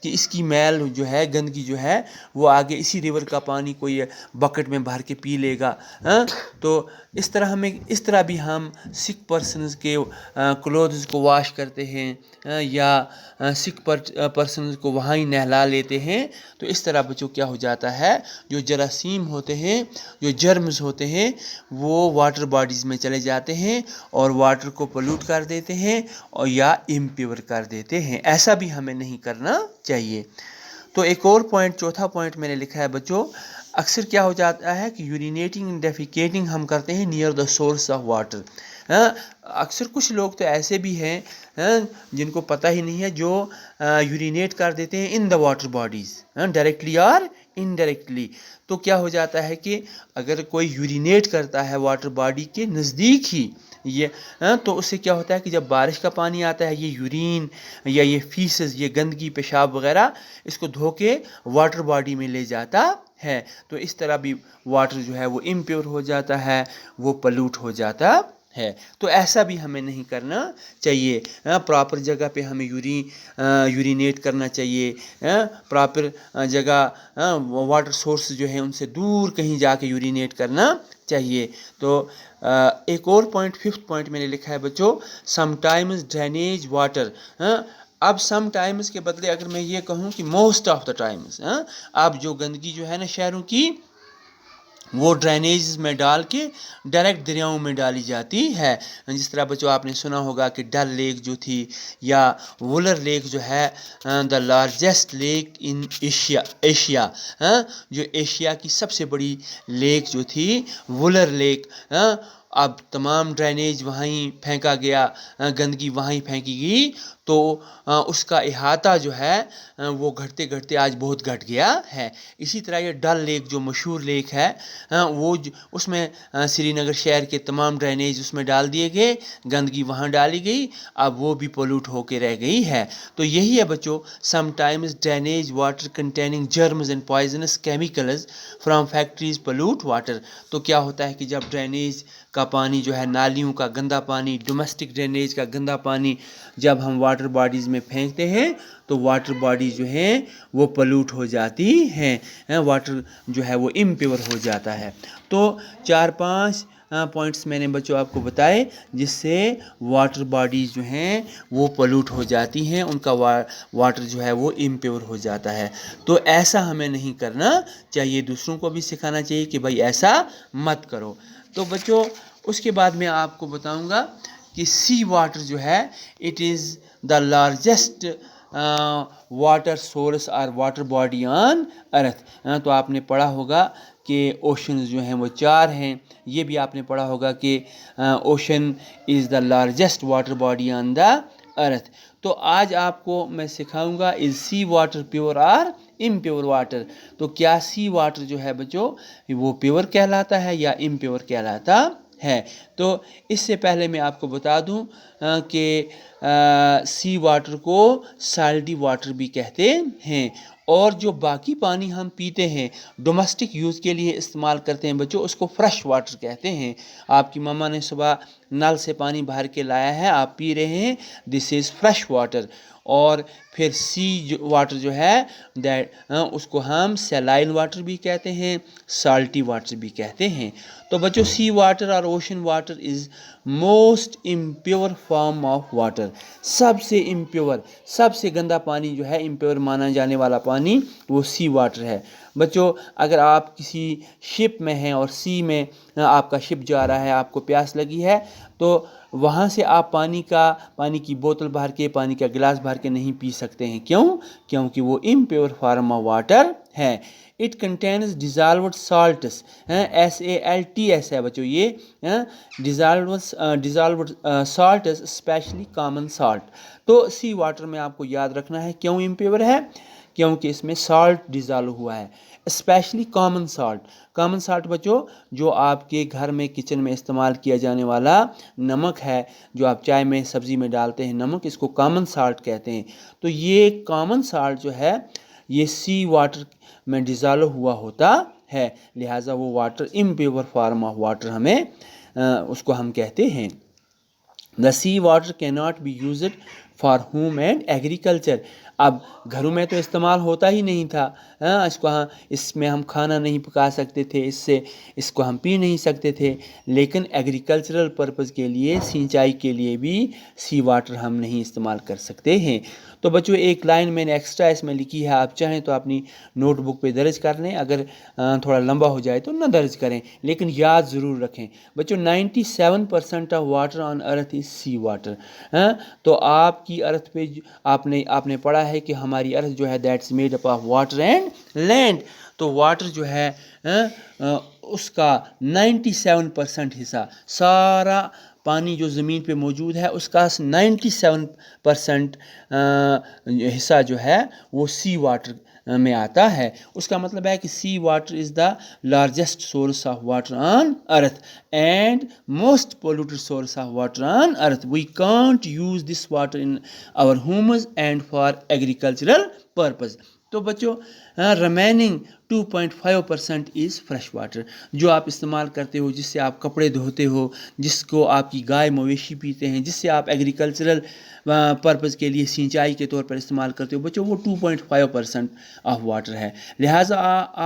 کہ اس کی میل جو ہے گندگی جو ہے وہ آگے اسی ریور کا پانی کوئی بکٹ میں بھر کے پی لے گا. تو اس طرح بھی ہم سک پرسنز کے کلوتھز کو واش کرتے ہیں یا سک پرسنز کو وہاں ہی نہلا لیتے ہیں. تو اس طرح بچوں کیا ہو جاتا ہے، جو جراثیم ہوتے ہیں، جو جرمز ہوتے ہیں، وہ واٹر باڈیز میں چلے جاتے ہیں اور واٹر کو پلوٹ کر دیتے ہیں اور یا امپیور کر دیتے ہیں. ایسا بھی ہمیں نہیں کرنا چاہیے. تو ایک اور پوائنٹ، چوتھا پوائنٹ میں نے لکھا ہے بچوں، اکثر کیا ہو جاتا ہے کہ یورینیٹنگ اینڈ ڈیفیکیٹنگ ہم کرتے ہیں near the source of water. اکثر کچھ لوگ تو ایسے بھی ہیں جن کو پتہ ہی نہیں ہے، جو یورینیٹ کر دیتے ہیں ان دا واٹر باڈیز ڈائریکٹلی اور انڈائریکٹلی. تو کیا ہو جاتا ہے کہ اگر کوئی یورینیٹ کرتا ہے واٹر باڈی کے نزدیک ہی تو اس سے کیا ہوتا ہے کہ جب بارش کا پانی آتا ہے، یہ یورین یا یہ فیسز، یہ گندگی پیشاب وغیرہ اس کو دھو کے واٹر باڈی میں لے جاتا ہے. تو اس طرح بھی واٹر جو ہے وہ امپیور ہو جاتا ہے، وہ پلوٹ ہو جاتا ہے. تو ایسا بھی ہمیں نہیں کرنا چاہیے. پراپر جگہ پہ ہمیں یورینیٹ کرنا چاہیے. پراپر جگہ واٹر سورس جو ہیں ان سے دور کہیں جا کے یورینیٹ کرنا چاہیے. تو ایک اور پوائنٹ، ففتھ پوائنٹ میں نے لکھا ہے بچوں، سم ٹائمز ڈرینیج واٹر. اب سم ٹائمز کے بدلے اگر میں یہ کہوں کہ موسٹ آف دا ٹائمز، اب جو گندگی جو ہے نا شہروں کی، وہ ڈرینیز میں ڈال کے ڈائریکٹ دریاؤں میں ڈالی جاتی ہے. جس طرح بچوں آپ نے سنا ہوگا کہ ڈل لیک جو تھی یا وولر لیک جو ہے، the largest lake in Asia, جو ایشیا کی سب سے بڑی لیک جو تھی وولر لیک، اب تمام ڈرینیج وہیں پھینکا گیا، گندگی وہیں پھینکی گئی، تو اس کا احاطہ جو ہے وہ گھٹتے گھٹتے آج بہت گھٹ گیا ہے. اسی طرح یہ ڈل لیک جو مشہور لیک ہے، وہ اس میں سری نگر شہر کے تمام ڈرینیج اس میں ڈال دیے گئے، گندگی وہاں ڈالی گئی، اب وہ بھی پولوٹ ہو کے رہ گئی ہے. تو یہی ہے بچوں، some times drainage water containing germs and poisons chemicals from factories pollute water. تو کیا ہوتا ہے کہ جب ڈرینیج کا پانی جو ہے، نالیوں کا گندا پانی، ڈومیسٹک ڈرینیج کا گندا پانی جب ہم واٹر باڈیز میں پھینکتے ہیں تو واٹر باڈی جو ہیں وہ پلوٹ ہو جاتی ہیں، واٹر جو ہے وہ امپیور ہو جاتا ہے. تو 4-5 پوائنٹس میں نے بچوں آپ کو بتائے جس سے واٹر باڈیز جو ہیں وہ پلوٹ ہو جاتی ہیں، ان کا واٹر جو ہے وہ امپیور ہو جاتا ہے. تو ایسا ہمیں نہیں کرنا چاہیے، دوسروں کو بھی سکھانا چاہیے کہ بھائی ایسا مت کرو. تو بچوں اس کے بعد میں آپ کو بتاؤں گا کہ سی واٹر جو ہے، it is the largest water source اور واٹر باڈی آن ارتھ. تو آپ نے پڑھا ہوگا کہ اوشنز جو ہیں وہ 4 ہیں. یہ بھی آپ نے پڑھا ہوگا کہ ocean is the largest water body on the earth. تو آج آپ کو میں سکھاؤں گا از سی واٹر پیور اور امپیور واٹر. تو کیا سی واٹر جو ہے بچوں وہ پیور کہلاتا ہے یا امپیور کہلاتا ہے. تو اس سے پہلے میں آپ کو بتا دوں کہ سی واٹر کو سالٹی واٹر بھی کہتے ہیں، اور جو باقی پانی ہم پیتے ہیں ڈومیسٹک یوز کے لیے استعمال کرتے ہیں بچوں، اس کو فریش واٹر کہتے ہیں. آپ کی ماما نے صبح نل سے پانی بھر کے لایا ہے، آپ پی رہے ہیں، دس از فریش واٹر. اور پھر سی واٹر جو ہے اس کو ہم سیلائن واٹر بھی کہتے ہیں، سالٹی واٹر بھی کہتے ہیں. تو بچوں سی واٹر اور ocean water is most impure form of water. سب سے امپیور، سب سے گندا پانی جو ہے، امپیور مانا جانے والا پانی وہ سی واٹر ہے. بچوں اگر آپ کسی شپ میں ہیں اور سی میں آپ کا شپ جا رہا ہے، آپ کو پیاس لگی ہے، تو وہاں سے آپ پانی کی بوتل بھر کے، پانی کا گلاس بھر کے نہیں پی سکتے ہیں. کیونکہ وہ امپیور فارم آف واٹر ہے. It contains dissolved salts, SALTS ہے بچوں یہ، dissolved salts especially common salt. تو سی واٹر میں آپ کو یاد رکھنا ہے کیوں امپیور ہے، کیونکہ اس میں سالٹ ڈیزالو ہوا ہے، especially common salt. Common salt بچوں جو آپ کے گھر میں کچن میں استعمال کیا جانے والا نمک ہے، جو آپ چائے میں سبزی میں ڈالتے ہیں نمک، اس کو کامن سالٹ کہتے ہیں. تو یہ کامن سالٹ جو ہے یہ سی واٹر میں ڈیزالو ہوا ہوتا ہے، لہٰذا وہ water impure form of water اس کو ہم کہتے ہیں. The sea water cannot be used for home and agriculture. اب گھروں میں تو استعمال ہوتا ہی نہیں تھا. اس میں ہم کھانا نہیں پکا سکتے تھے، اس کو ہم پی نہیں سکتے تھے. لیکن ایگریکلچرل پرپز کے لیے، سینچائی کے لیے بھی سی واٹر ہم نہیں استعمال کر سکتے ہیں. تو بچوں ایک لائن میں نے ایکسٹرا اس میں لکھی ہے، آپ چاہیں تو اپنی نوٹ بک پہ درج کر لیں، اگر تھوڑا لمبا ہو جائے تو نہ درج کریں، لیکن یاد ضرور رکھیں. بچوں 97% of water on earth is sea water. تو آپ کی ارتھ پہ آپ نے پڑھا ہے کہ ہماری ارتھ جو ہے that's made up of water and land. تو واٹر جو ہے اس کا 97% حصہ، سارا پانی جو زمین پہ موجود ہے اس کا 97% حصہ جو ہے وہ سی واٹر میں آتا ہے. اس کا مطلب ہے کہ sea water is the largest source of water on earth and most polluted source of water on earth. We can't use this water in our homes and for agricultural purpose. تو بچوں remaining 2.5% از fresh water, جو آپ استعمال کرتے ہو، جس سے آپ کپڑے دھوتے ہو، جس کو آپ کی گائے مویشی پیتے ہیں، جس سے آپ ایگریکلچرل پرپز کے لیے سینچائی کے طور پر استعمال کرتے ہو، بچوں وہ 2.5% آف واٹر ہے. لہٰذا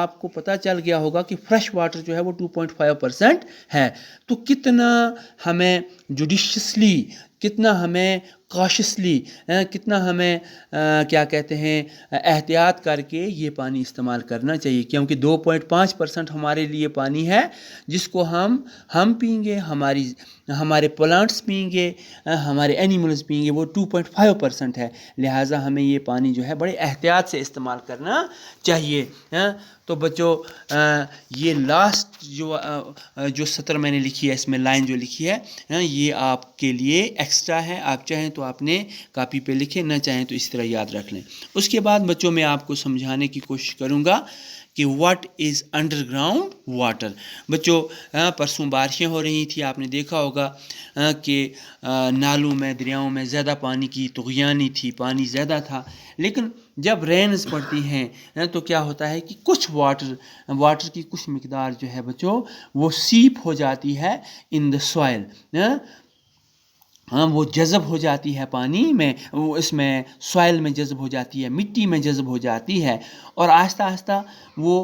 آپ کو پتہ چل گیا ہوگا کہ فریش واٹر جو ہے وہ 2.5% ہے. تو کتنا ہمیں جوڈیشیسلی، کتنا ہمیں کاشسلی، کتنا ہمیں کیا کہتے ہیں احتیاط کر کے یہ پانی استعمال کرنا چاہیے، کیونکہ 2.5% ہمارے لیے پانی ہے جس کو ہم پئیں گے، ہمارے پلانٹس پئیں گے، ہمارے اینیملز پئیں گے، وہ 2.5% ہے. لہٰذا ہمیں یہ پانی جو ہے بڑے احتیاط سے استعمال کرنا چاہیے. تو بچوں یہ لاسٹ جو سطر میں نے لکھی ہے، اس میں لائن جو لکھی ہے، یہ آپ کے لیے ایکسٹرا ہے. آپ چاہیں تو اپنے کاپی پہ لکھیں، نہ چاہیں تو اس طرح یاد رکھ لیں. اس کے بعد بچوں میں آپ کو سمجھانے کی کوشش کروں گا کہ what is under ground water. بچوں پرسوں بارشیں ہو رہی تھیں، آپ نے دیکھا ہوگا کہ نالوں میں، دریاؤں میں زیادہ پانی کی طغیانی تھی، پانی زیادہ تھا. لیکن جب رینز پڑتی ہیں تو کیا ہوتا ہے کہ کچھ واٹر کی کچھ مقدار جو ہے بچوں وہ سیپ ہو جاتی ہے ان دا سوائل. وہ جذب ہو جاتی ہے پانی میں، وہ اس میں سوائل میں جذب ہو جاتی ہے، مٹی میں جذب ہو جاتی ہے، اور آہستہ آہستہ وہ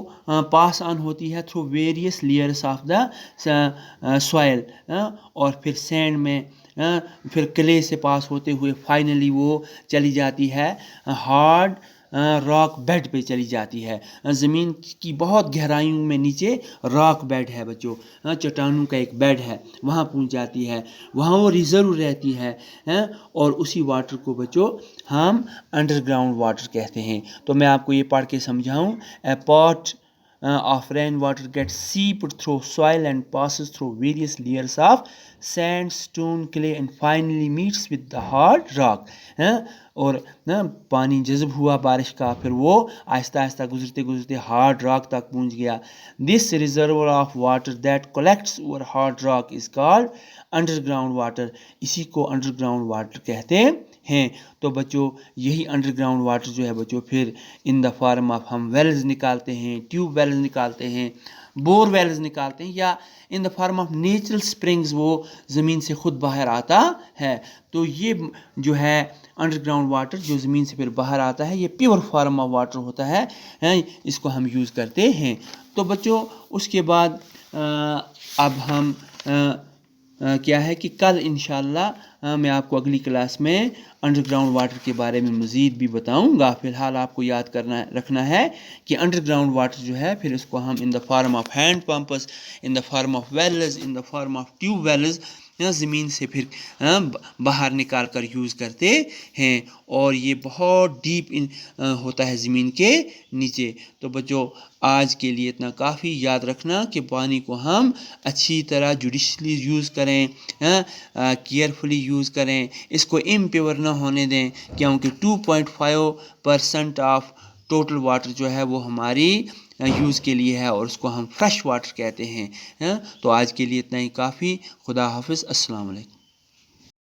پاس آن ہوتی ہے through various layers of the soil, اور پھر سینڈ میں، پھر کلے سے پاس ہوتے ہوئے فائنلی وہ چلی جاتی ہے ہارڈ راک بیڈ پہ چلی جاتی ہے. زمین کی بہت گہرائیوں میں نیچے راک بیڈ ہے بچوں، چٹانوں کا ایک بیڈ ہے، وہاں پہنچ جاتی ہے، وہاں وہ ریزرو رہتی ہے، اور اسی واٹر کو بچوں ہم انڈر گراؤنڈ واٹر کہتے ہیں. تو میں آپ کو یہ پڑھ کے سمجھاؤں. A part of rainwater gets seeped through soil and passes through various layers of sand, stone, clay and finally meets with the hard rock. اور پانی جذب ہوا بارش کا، پھر وہ آہستہ آہستہ گزرتے گزرتے ہارڈ راک تک پہنچ گیا. This reservoir of water that collects over hard rock is called under ground water. اسی کو انڈر گراؤنڈ واٹر کہتے ہیں. تو بچوں یہی انڈر گراؤنڈ واٹر جو ہے بچوں پھر ان دا فارم آف ہم ویلز نکالتے ہیں، ٹیوب ویلز نکالتے ہیں، بور ویلز نکالتے ہیں، یا in the form of natural springs وہ زمین سے خود باہر آتا ہے. تو یہ جو ہے انڈر گراؤنڈ واٹر جو زمین سے پھر باہر آتا ہے، یہ پیور فارم آف واٹر ہوتا ہے، اس کو ہم یوز کرتے ہیں. تو بچوں اس کے بعد اب ہم کیا ہے کہ کل انشاءاللہ میں آپ کو اگلی کلاس میں انڈر گراؤنڈ واٹر کے بارے میں مزید بھی بتاؤں گا. فی الحال آپ کو یاد رکھنا ہے کہ انڈر گراؤنڈ واٹر جو ہے پھر اس کو ہم in the form of hand pumps, in the form of wells, in the form of tube wells زمین سے پھر باہر نکال کر یوز کرتے ہیں، اور یہ بہت ڈیپ ہوتا ہے زمین کے نیچے. تو بچوں آج کے لیے اتنا کافی. یاد رکھنا کہ پانی کو ہم اچھی طرح جوڈیشلی یوز کریں، کیئرفلی یوز کریں، اس کو امپیور نہ ہونے دیں، کیونکہ 2.5% آف ٹوٹل واٹر جو ہے وہ ہماری یوز کے لیے ہے، اور اس کو ہم فریش واٹر کہتے ہیں. تو آج کے لیے اتنا ہی کافی. خدا حافظ. السلام علیکم.